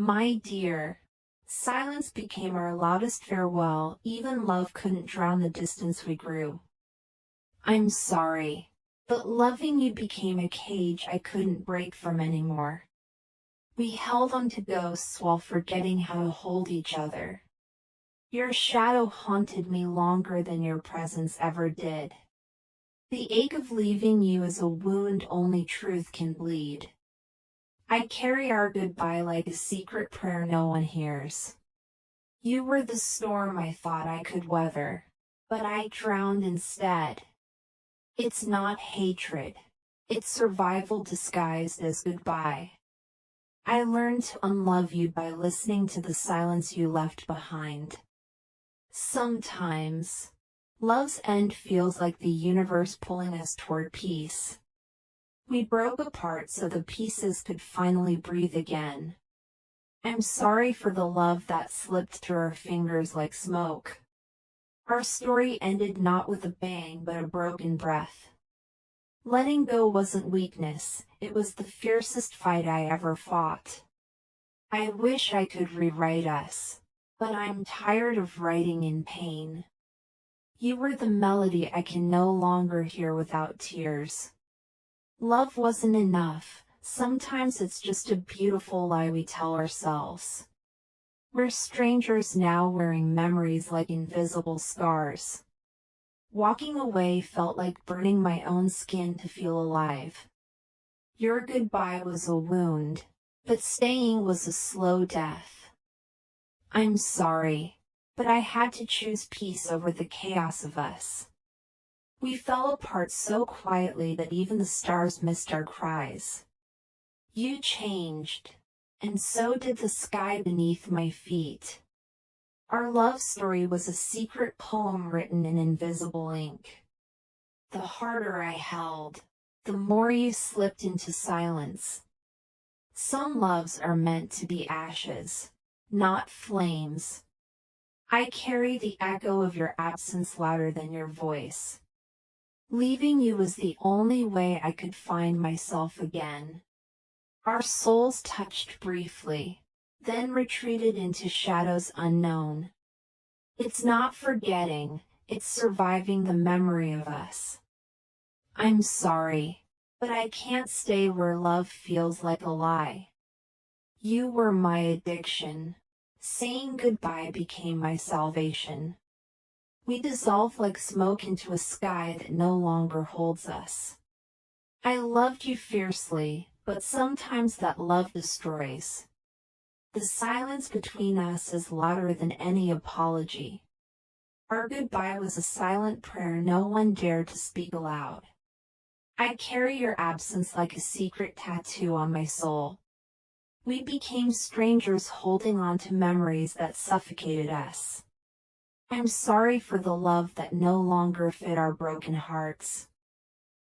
My dear, silence became our loudest farewell. Even love couldn't drown the distance we grew. I'm sorry, but loving you became a cage I couldn't break from anymore. We held on to ghosts while forgetting how to hold each other. Your shadow haunted me longer than your presence ever did. The ache of leaving you is a wound only truth can bleed. I carry our goodbye like a secret prayer no one hears. You were the storm I thought I could weather, but I drowned instead. It's not hatred. It's survival disguised as goodbye. I learned to unlove you by listening to the silence you left behind. Sometimes, love's end feels like the universe pulling us toward peace. We broke apart so the pieces could finally breathe again. I'm sorry for the love that slipped through our fingers like smoke. Our story ended not with a bang but a broken breath. Letting go wasn't weakness, it was the fiercest fight I ever fought. I wish I could rewrite us, but I'm tired of writing in pain. You were the melody I can no longer hear without tears. Love wasn't enough, sometimes it's just a beautiful lie we tell ourselves. We're strangers now wearing memories like invisible scars. Walking away felt like burning my own skin to feel alive. Your goodbye was a wound, but staying was a slow death. I'm sorry, but I had to choose peace over the chaos of us. We fell apart so quietly that even the stars missed our cries. You changed, and so did the sky beneath my feet. Our love story was a secret poem written in invisible ink. The harder I held, the more you slipped into silence. Some loves are meant to be ashes, not flames. I carry the echo of your absence louder than your voice. Leaving you was the only way I could find myself again. Our souls touched briefly, then retreated into shadows unknown. It's not forgetting, it's surviving the memory of us. I'm sorry, but I can't stay where love feels like a lie. You were my addiction. Saying goodbye became my salvation. We dissolve like smoke into a sky that no longer holds us. I loved you fiercely, but sometimes that love destroys. The silence between us is louder than any apology. Our goodbye was a silent prayer no one dared to speak aloud. I carry your absence like a secret tattoo on my soul. We became strangers holding on to memories that suffocated us. I'm sorry for the love that no longer fit our broken hearts.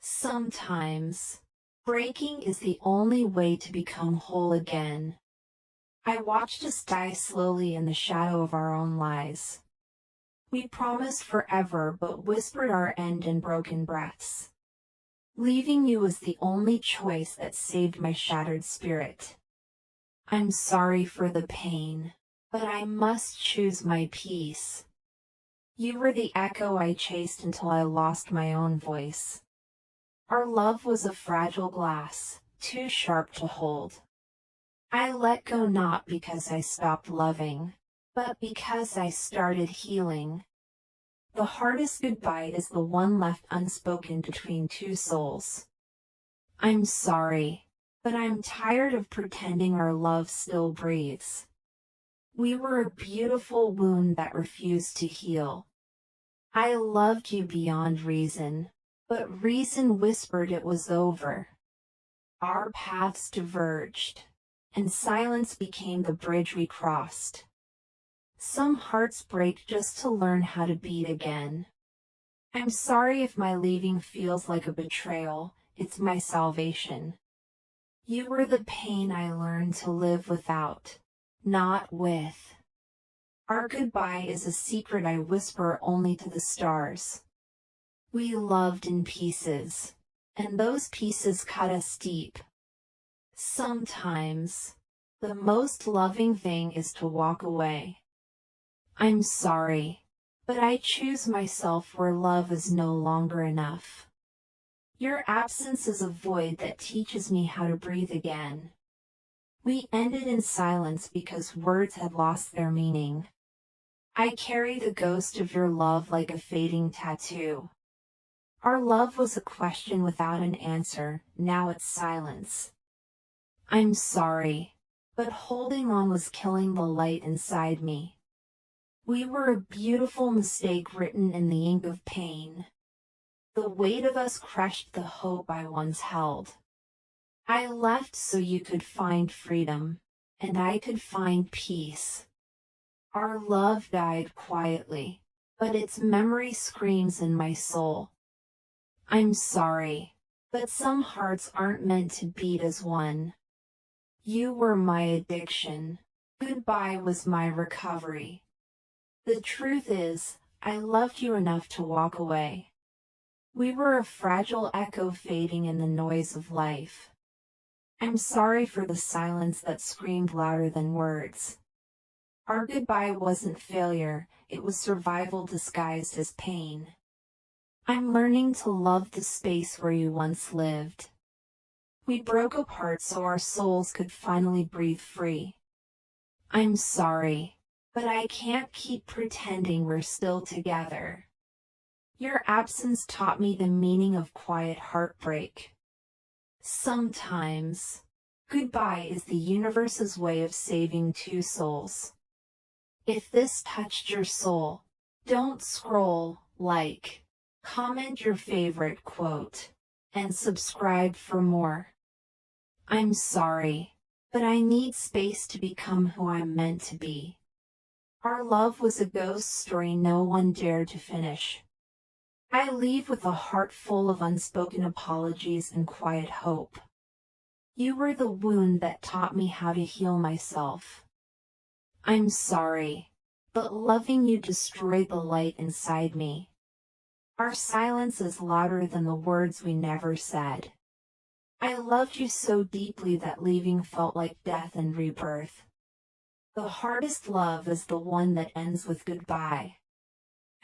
Sometimes, breaking is the only way to become whole again. I watched us die slowly in the shadow of our own lies. We promised forever but whispered our end in broken breaths. Leaving you was the only choice that saved my shattered spirit. I'm sorry for the pain, but I must choose my peace. You were the echo I chased until I lost my own voice. Our love was a fragile glass, too sharp to hold. I let go not because I stopped loving, but because I started healing. The hardest goodbye is the one left unspoken between two souls. I'm sorry, but I'm tired of pretending our love still breathes. We were a beautiful wound that refused to heal. I loved you beyond reason, but reason whispered it was over. Our paths diverged, and silence became the bridge we crossed. Some hearts break just to learn how to beat again. I'm sorry if my leaving feels like a betrayal, it's my salvation. You were the pain I learned to live without, not with. Our goodbye is a secret I whisper only to the stars. We loved in pieces, and those pieces cut us deep. Sometimes, The most loving thing is to walk away. I'm sorry, but I choose myself where love is no longer enough. Your absence is a void that teaches me how to breathe again. We ended in silence because words had lost their meaning. I carry the ghost of your love like a fading tattoo. Our love was a question without an answer, now it's silence. I'm sorry, but holding on was killing the light inside me. We were a beautiful mistake written in the ink of pain. The weight of us crushed the hope I once held. I left so you could find freedom, and I could find peace. Our love died quietly, but its memory screams in my soul. I'm sorry, but some hearts aren't meant to beat as one. You were my addiction. Goodbye was my recovery. The truth is, I loved you enough to walk away. We were a fragile echo fading in the noise of life. I'm sorry for the silence that screamed louder than words. Our goodbye wasn't failure, it was survival disguised as pain. I'm learning to love the space where you once lived. We broke apart so our souls could finally breathe free. I'm sorry, but I can't keep pretending we're still together. Your absence taught me the meaning of quiet heartbreak. Sometimes, goodbye is the universe's way of saving two souls. If this touched your soul, don't scroll, like, comment your favorite quote, and subscribe for more. I'm sorry, but I need space to become who I'm meant to be. Our love was a ghost story no one dared to finish. I leave with a heart full of unspoken apologies and quiet hope. You were the wound that taught me how to heal myself. I'm sorry, but loving you destroyed the light inside me. Our silence is louder than the words we never said. I loved you so deeply that leaving felt like death and rebirth. The hardest love is the one that ends with goodbye.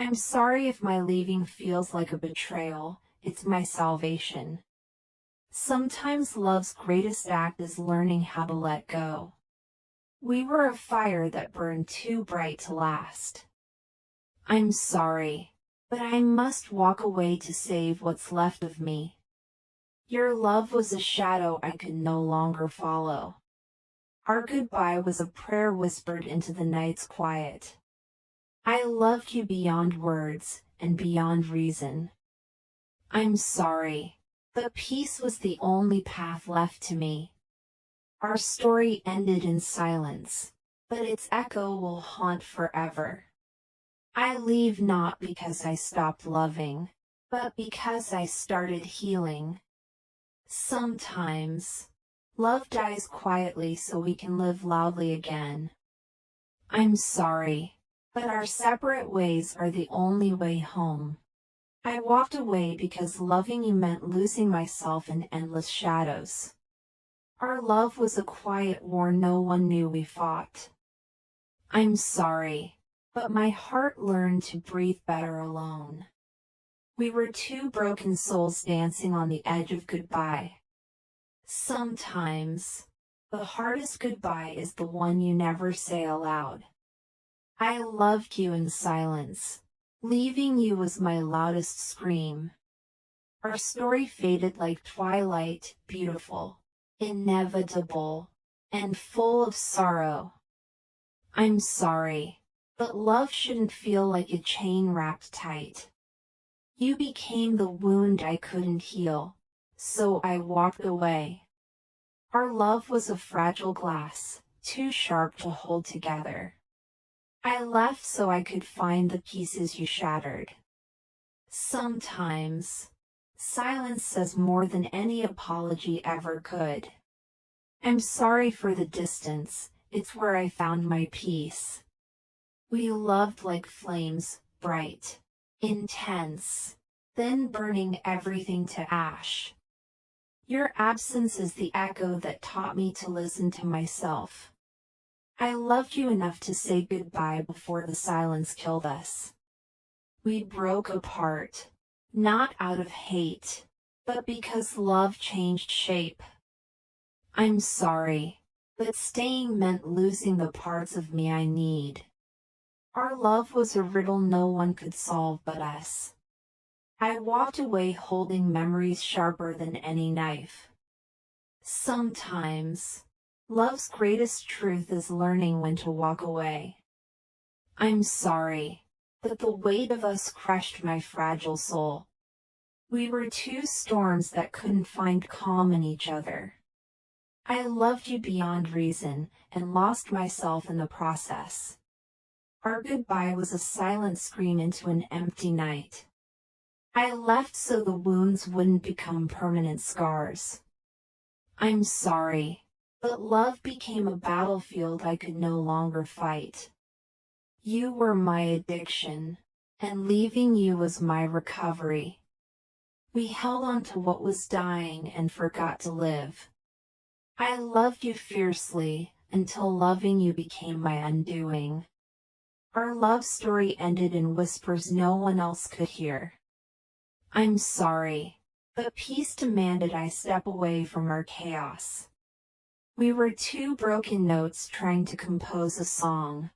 I'm sorry if my leaving feels like a betrayal, it's my salvation. Sometimes love's greatest act is learning how to let go. We were a fire that burned too bright to last. I'm sorry, but I must walk away to save what's left of me. Your love was a shadow I could no longer follow. Our goodbye was a prayer whispered into the night's quiet. I loved you beyond words and beyond reason. I'm sorry, but peace was the only path left to me. Our story ended in silence, but its echo will haunt forever. I leave not because I stopped loving, but because I started healing. Sometimes, love dies quietly so we can live loudly again. I'm sorry, but our separate ways are the only way home. I walked away because loving you meant losing myself in endless shadows. Our love was a quiet war no one knew we fought. I'm sorry, but my heart learned to breathe better alone. We were two broken souls dancing on the edge of goodbye. Sometimes, the hardest goodbye is the one you never say aloud. I loved you in silence. Leaving you was my loudest scream. Our story faded like twilight, beautiful, inevitable, and full of sorrow. I'm sorry, but love shouldn't feel like a chain wrapped tight. You became the wound I couldn't heal, so I walked away. Our love was a fragile glass, too sharp to hold together. I left so I could find the pieces you shattered. Sometimes, silence says more than any apology ever could. I'm sorry for the distance, it's where I found my peace. We loved like flames, bright, intense, then burning everything to ash. Your absence is the echo that taught me to listen to myself. I loved you enough to say goodbye before the silence killed us. We broke apart, not out of hate, but because love changed shape. I'm sorry, but staying meant losing the parts of me I need. Our love was a riddle no one could solve but us. I walked away holding memories sharper than any knife. Sometimes, love's greatest truth is learning when to walk away. I'm sorry, but the weight of us crushed my fragile soul. We were two storms that couldn't find calm in each other. I loved you beyond reason, and lost myself in the process. Our goodbye was a silent scream into an empty night. I left so the wounds wouldn't become permanent scars. I'm sorry, but love became a battlefield I could no longer fight. You were my addiction, and leaving you was my recovery. We held on to what was dying and forgot to live. I loved you fiercely, until loving you became my undoing. Our love story ended in whispers no one else could hear. I'm sorry, but peace demanded I step away from our chaos. We were two broken notes trying to compose a song.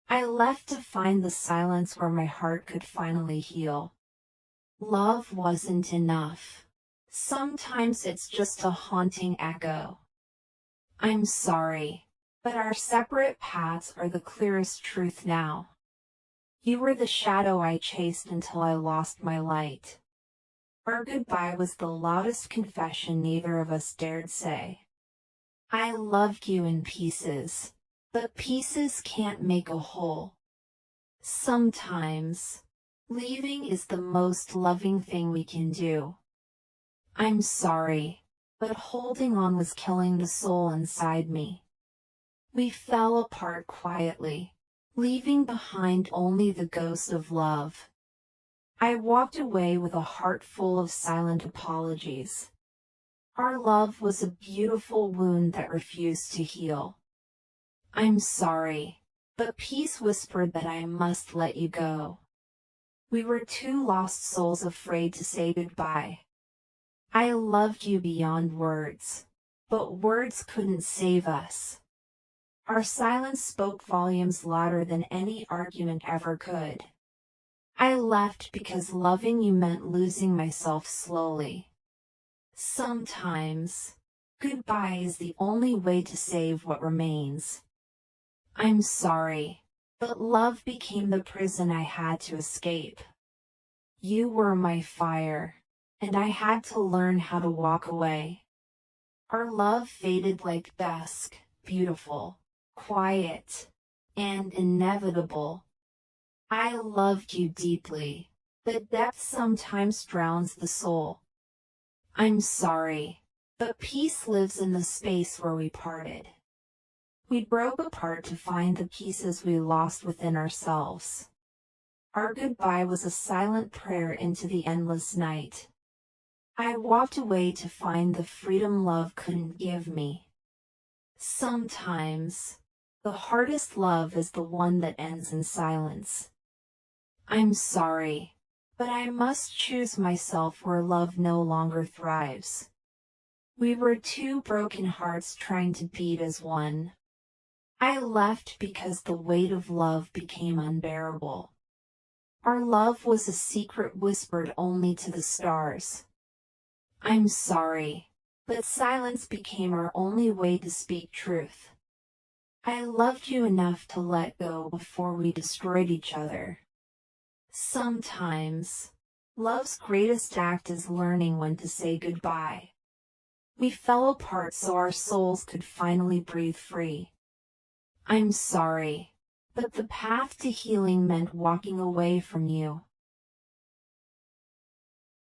I left to find the silence where my heart could finally heal. Love wasn't enough. Sometimes it's just a haunting echo. I'm sorry, but our separate paths are the clearest truth now. You were the shadow I chased until I lost my light. Our goodbye was the loudest confession neither of us dared say. I loved you in pieces, but pieces can't make a whole. Sometimes, leaving is the most loving thing we can do. I'm sorry, but holding on was killing the soul inside me. We fell apart quietly, leaving behind only the ghost of love. I walked away with a heart full of silent apologies. Our love was a beautiful wound that refused to heal. I'm sorry, but peace whispered that I must let you go. We were two lost souls afraid to say goodbye. I loved you beyond words, but words couldn't save us. Our silence spoke volumes louder than any argument ever could. I left because loving you meant losing myself slowly. Sometimes, goodbye is the only way to save what remains. I'm sorry, but love became the prison I had to escape. You were my fire, and I had to learn how to walk away. Our love faded like dusk, beautiful, quiet, and inevitable. I loved you deeply, but depth sometimes drowns the soul. I'm sorry, but peace lives in the space where we parted. We broke apart to find the pieces we lost within ourselves. Our goodbye was a silent prayer into the endless night. I walked away to find the freedom love couldn't give me. Sometimes, the hardest love is the one that ends in silence. I'm sorry, but I must choose myself where love no longer thrives. We were two broken hearts trying to beat as one. I left because the weight of love became unbearable. Our love was a secret whispered only to the stars. I'm sorry, but silence became our only way to speak truth. I loved you enough to let go before we destroyed each other. Sometimes, love's greatest act is learning when to say goodbye. We fell apart so our souls could finally breathe free. I'm sorry, but the path to healing meant walking away from you.